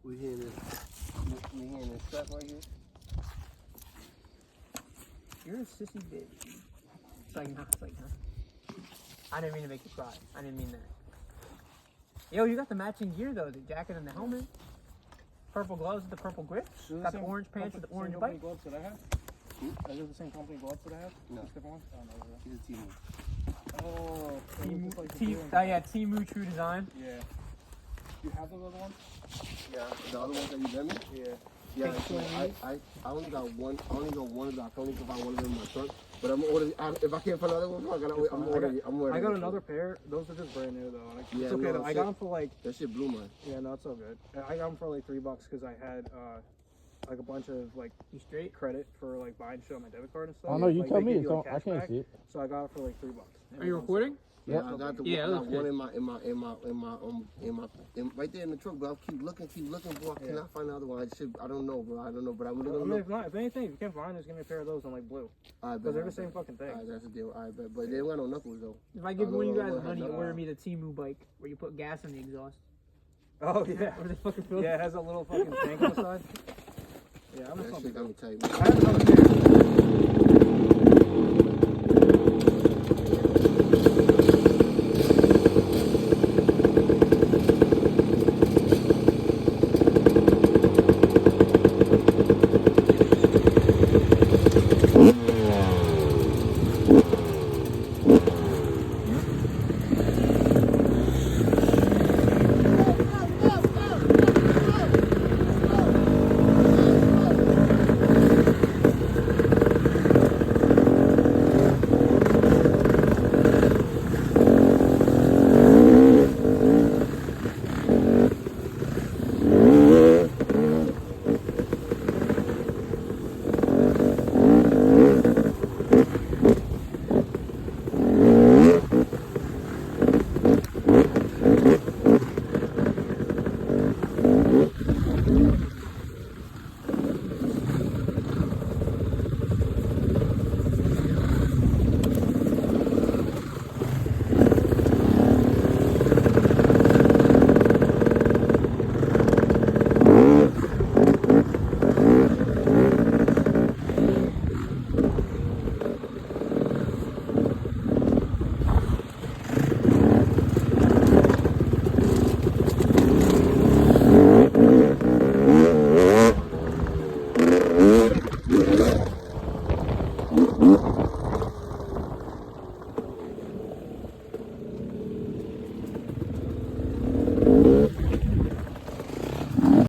We hear this strap right here. You're a sissy bitch. It's like, nah, it's like, nah. I didn't mean to make you cry. I didn't mean that. Yo, you got the matching gear though, the jacket and the helmet. Purple gloves with the purple grips. Got the orange pants with the orange bike. Gloves that I have? Are those the same company gloves that I have? No. Just different ones? Oh, no, He's a team. Oh, Yeah, Temu True Design. Yeah. You have those other ones? Yeah. The other ones that you sent me? Yeah. Yeah, so I only got one. I only got one of them. I can only find one of them in my truck. But I'm ordering. If I can't find another one, I'm ordering. I got another pair. Those are just brand new though. Yeah, it's okay no, though. I got them for like. That shit blew mine. Yeah, no, it's so good. I got them for like $3 because I had like a bunch of like credit for like buying shit on my debit card and stuff. Oh no, you like, tell they me. give you, So like, I can't cashback. see it. So I got it for like $3. Are you recording? Yeah, I got the yeah, one right there in the truck, but I'll keep looking, boy. I cannot find another one. I don't know, bro. I don't know, but I'm gonna look. If anything, if you can't find, just give me a pair of those in like blue. Because they're the same fucking thing. Alright, that's a deal. Alright, but they don't got no knuckles though. If I give one of you guys money, order me the Temu bike where you put gas in the exhaust. Oh yeah. Where they fucking fill Yeah, it has a little fucking tank on the side. Yeah, I'm That shit got me tight. I have another pair.